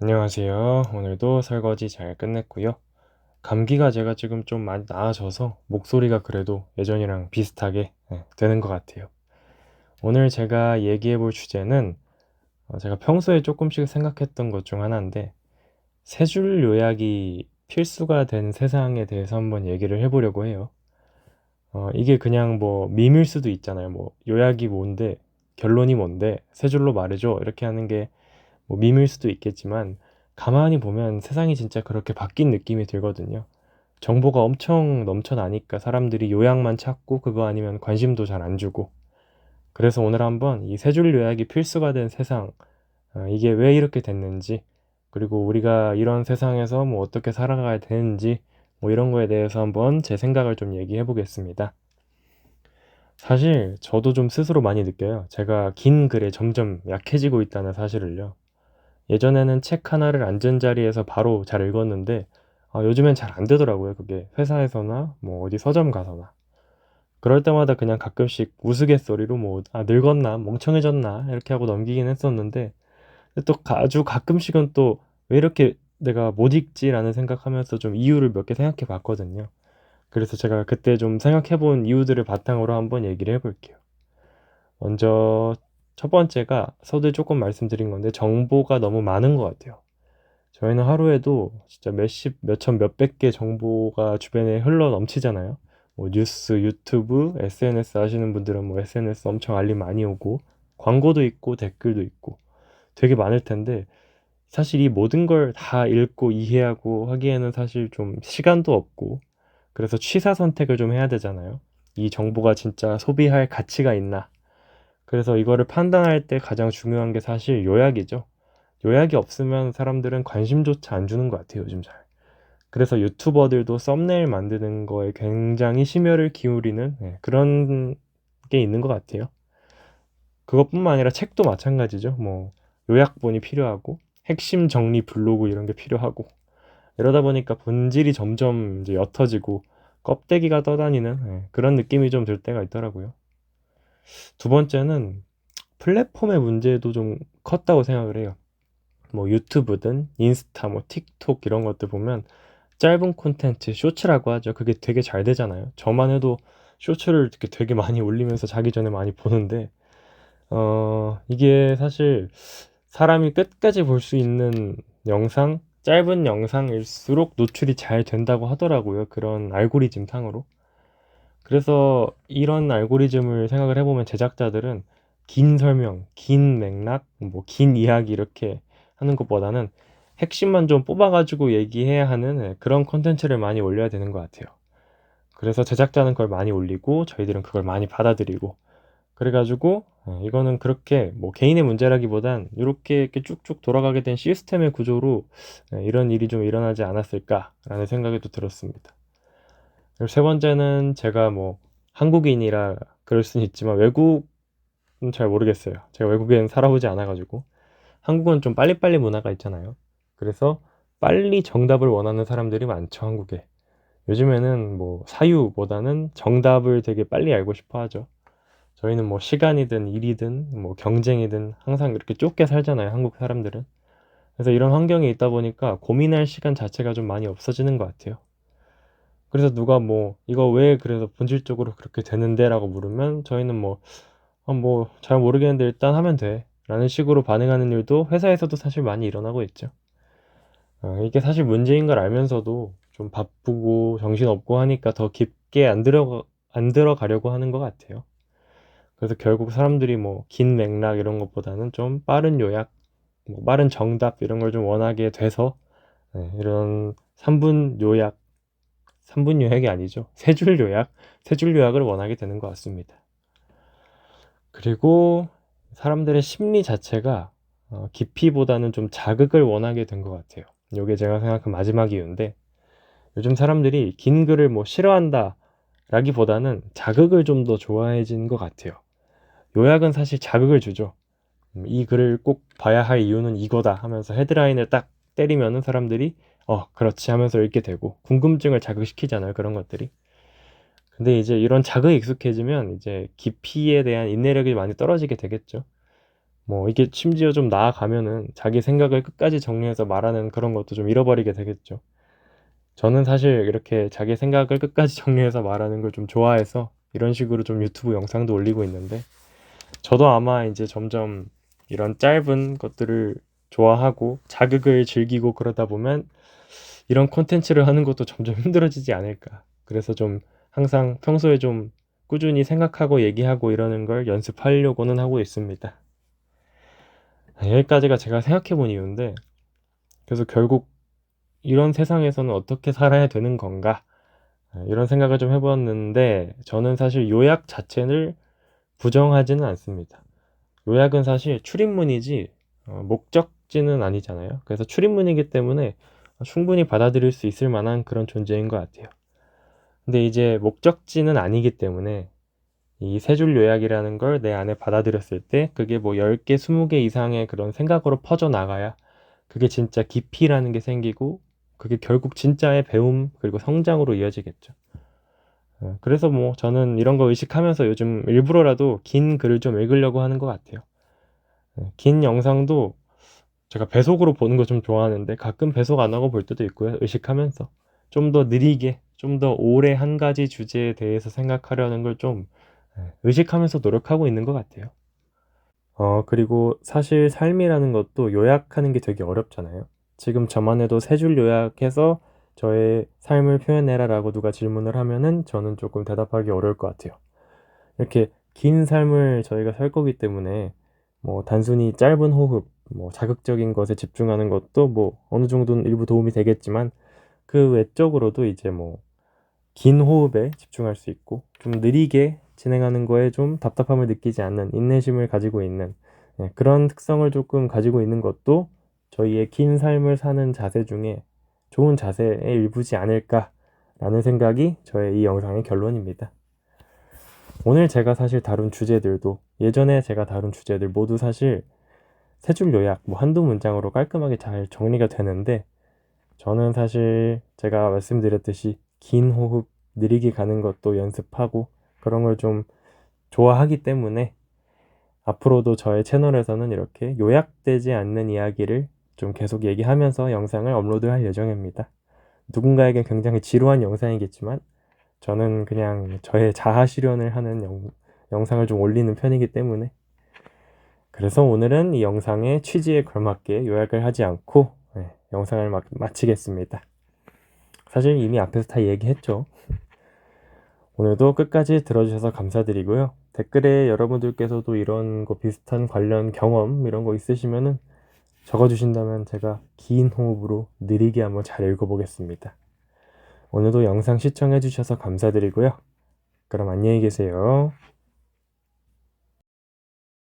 안녕하세요. 오늘도 설거지 잘 끝냈고요. 감기가 제가 지금 좀 많이 나아져서 목소리가 그래도 예전이랑 비슷하게 되는 것 같아요. 오늘 제가 얘기해 볼 주제는 제가 평소에 조금씩 생각했던 것 중 하나인데 세 줄 요약이 필수가 된 세상에 대해서 한번 얘기를 해보려고 해요. 이게 그냥 뭐 밈일 수도 있잖아요. 뭐 요약이 뭔데, 결론이 뭔데, 세 줄로 말해줘. 이렇게 하는 게 뭐 밈일 수도 있겠지만 가만히 보면 세상이 진짜 그렇게 바뀐 느낌이 들거든요. 정보가 엄청 넘쳐나니까 사람들이 요약만 찾고 그거 아니면 관심도 잘 안 주고. 그래서 오늘 한번 이 세 줄 요약이 필수가 된 세상, 이게 왜 이렇게 됐는지, 그리고 우리가 이런 세상에서 뭐 어떻게 살아가야 되는지, 뭐 이런 거에 대해서 한번 제 생각을 좀 얘기해 보겠습니다. 사실 저도 좀 스스로 많이 느껴요. 제가 긴 글에 점점 약해지고 있다는 사실을요. 예전에는 책 하나를 앉은 자리에서 바로 잘 읽었는데 요즘엔 잘 안 되더라고요. 그게 회사에서나 뭐 어디 서점 가서나. 그럴 때마다 그냥 가끔씩 우스갯소리로 뭐 늙었나 멍청해졌나 이렇게 하고 넘기긴 했었는데 근데 또 아주 가끔씩은 또 왜 이렇게 내가 못 읽지라는 생각하면서 좀 이유를 몇 개 생각해 봤거든요. 그래서 제가 그때 좀 생각해 본 이유들을 바탕으로 한번 얘기를 해볼게요. 먼저 첫 번째가 서두에 조금 말씀드린 건데 정보가 너무 많은 것 같아요. 저희는 하루에도 진짜 몇십, 몇천, 몇백 개 정보가 주변에 흘러 넘치잖아요. 뭐 뉴스, 유튜브, SNS 하시는 분들은 뭐 SNS 엄청 알림 많이 오고 광고도 있고 댓글도 있고 되게 많을 텐데 사실 이 모든 걸 다 읽고 이해하고 하기에는 사실 좀 시간도 없고 그래서 취사 선택을 좀 해야 되잖아요. 이 정보가 진짜 소비할 가치가 있나. 그래서 이거를 판단할 때 가장 중요한 게 사실 요약이죠. 요약이 없으면 사람들은 관심조차 안 주는 것 같아요, 요즘 잘. 그래서 유튜버들도 썸네일 만드는 거에 굉장히 심혈을 기울이는 그런 게 있는 것 같아요. 그것뿐만 아니라 책도 마찬가지죠. 뭐 요약본이 필요하고 핵심 정리 블로그 이런 게 필요하고 이러다 보니까 본질이 점점 이제 옅어지고 껍데기가 떠다니는 그런 느낌이 좀 들 때가 있더라고요. 두 번째는 플랫폼의 문제도 좀 컸다고 생각을 해요. 뭐 유튜브든 인스타, 뭐 틱톡 이런 것들 보면 짧은 콘텐츠, 쇼츠라고 하죠. 그게 되게 잘 되잖아요. 저만 해도 쇼츠를 이렇게 되게 많이 올리면서 자기 전에 많이 보는데, 이게 사실 사람이 끝까지 볼 수 있는 영상, 짧은 영상일수록 노출이 잘 된다고 하더라고요. 그런 알고리즘 상으로. 그래서 이런 알고리즘을 생각을 해보면 제작자들은 긴 설명, 긴 맥락, 뭐 긴 이야기 이렇게 하는 것보다는 핵심만 좀 뽑아가지고 얘기해야 하는 그런 콘텐츠를 많이 올려야 되는 것 같아요. 그래서 제작자는 그걸 많이 올리고 저희들은 그걸 많이 받아들이고 그래가지고 이거는 그렇게 뭐 개인의 문제라기보단 이렇게 쭉쭉 돌아가게 된 시스템의 구조로 이런 일이 좀 일어나지 않았을까라는 생각이 또 들었습니다. 그리고 세 번째는 제가 뭐 한국인이라 그럴 수는 있지만 외국은 잘 모르겠어요. 제가 외국엔 살아보지 않아가지고 한국은 좀 빨리빨리 문화가 있잖아요. 그래서 빨리 정답을 원하는 사람들이 많죠, 한국에. 요즘에는 뭐 사유보다는 정답을 되게 빨리 알고 싶어 하죠. 저희는 뭐 시간이든 일이든 뭐 경쟁이든 항상 이렇게 좁게 살잖아요, 한국 사람들은. 그래서 이런 환경에 있다 보니까 고민할 시간 자체가 좀 많이 없어지는 것 같아요. 그래서 누가 뭐 이거 왜 그래서 본질적으로 그렇게 되는데 라고 물으면 저희는 뭐 잘 모르겠는데 일단 하면 돼 라는 식으로 반응하는 일도 회사에서도 사실 많이 일어나고 있죠. 이게 사실 문제인 걸 알면서도 좀 바쁘고 정신없고 하니까 더 깊게 안 들어가려고 하는 것 같아요. 그래서 결국 사람들이 뭐 긴 맥락 이런 것보다는 좀 빠른 요약, 뭐 빠른 정답 이런 걸 좀 원하게 돼서 이런 3분 요약 3분 요약이 아니죠. 세 줄 요약, 세 줄 요약을 원하게 되는 것 같습니다. 그리고 사람들의 심리 자체가 깊이보다는 좀 자극을 원하게 된 것 같아요. 이게 제가 생각한 마지막 이유인데 요즘 사람들이 긴 글을 뭐 싫어한다 라기보다는 자극을 좀 더 좋아해진 것 같아요. 요약은 사실 자극을 주죠. 이 글을 꼭 봐야 할 이유는 이거다 하면서 헤드라인을 딱 때리면은 사람들이 그렇지 하면서 읽게 되고 궁금증을 자극시키잖아요. 그런 것들이. 근데 이제 이런 자극에 익숙해지면 이제 깊이에 대한 인내력이 많이 떨어지게 되겠죠. 뭐 이게 심지어 좀 나아가면은 자기 생각을 끝까지 정리해서 말하는 그런 것도 좀 잃어버리게 되겠죠. 저는 사실 이렇게 자기 생각을 끝까지 정리해서 말하는 걸 좀 좋아해서 이런 식으로 좀 유튜브 영상도 올리고 있는데, 저도 아마 이제 점점 이런 짧은 것들을 좋아하고 자극을 즐기고 그러다 보면 이런 콘텐츠를 하는 것도 점점 힘들어지지 않을까. 그래서 좀 항상 평소에 좀 꾸준히 생각하고 얘기하고 이러는 걸 연습하려고는 하고 있습니다. 여기까지가 제가 생각해 본 이유인데, 그래서 결국 이런 세상에서는 어떻게 살아야 되는 건가? 이런 생각을 좀 해봤는데, 저는 사실 요약 자체를 부정하지는 않습니다. 요약은 사실 출입문이지 목적지는 아니잖아요. 그래서 출입문이기 때문에 충분히 받아들일 수 있을 만한 그런 존재인 것 같아요. 근데 이제 목적지는 아니기 때문에 이 세 줄 요약이라는 걸 내 안에 받아들였을 때 그게 뭐 10개, 20개 이상의 그런 생각으로 퍼져나가야 그게 진짜 깊이라는 게 생기고, 그게 결국 진짜의 배움 그리고 성장으로 이어지겠죠. 그래서 뭐 저는 이런 거 의식하면서 요즘 일부러라도 긴 글을 좀 읽으려고 하는 것 같아요. 긴 영상도 제가 배속으로 보는 거 좀 좋아하는데 가끔 배속 안 하고 볼 때도 있고요. 의식하면서 좀 더 느리게, 좀 더 오래 한 가지 주제에 대해서 생각하려는 걸 좀 의식하면서 노력하고 있는 것 같아요. 그리고 사실 삶이라는 것도 요약하는 게 되게 어렵잖아요. 지금 저만 해도 세 줄 요약해서 저의 삶을 표현해라라고 누가 질문을 하면은 저는 조금 대답하기 어려울 것 같아요. 이렇게 긴 삶을 저희가 살 거기 때문에 뭐 단순히 짧은 호흡, 뭐 자극적인 것에 집중하는 것도 뭐 어느 정도는 일부 도움이 되겠지만, 그 외적으로도 이제 뭐 긴 호흡에 집중할 수 있고 좀 느리게 진행하는 거에 좀 답답함을 느끼지 않는 인내심을 가지고 있는, 그런 특성을 조금 가지고 있는 것도 저희의 긴 삶을 사는 자세 중에 좋은 자세의 일부지 않을까라는 생각이 저의 이 영상의 결론입니다. 오늘 제가 사실 다룬 주제들도 예전에 제가 다룬 주제들 모두 사실 세 줄 요약, 뭐 한두 문장으로 깔끔하게 잘 정리가 되는데, 저는 사실 제가 말씀드렸듯이 긴 호흡, 느리게 가는 것도 연습하고 그런 걸 좀 좋아하기 때문에 앞으로도 저의 채널에서는 이렇게 요약되지 않는 이야기를 좀 계속 얘기하면서 영상을 업로드할 예정입니다. 누군가에게 굉장히 지루한 영상이겠지만 저는 그냥 저의 자아 실현을 하는 영상을 좀 올리는 편이기 때문에, 그래서 오늘은 이 영상의 취지에 걸맞게 요약을 하지 않고 영상을 마치겠습니다. 사실 이미 앞에서 다 얘기했죠. 오늘도 끝까지 들어주셔서 감사드리고요. 댓글에 여러분들께서도 이런 거 비슷한 관련 경험 이런 거 있으시면은 적어주신다면 제가 긴 호흡으로 느리게 한번 잘 읽어보겠습니다. 오늘도 영상 시청해주셔서 감사드리고요. 그럼 안녕히 계세요.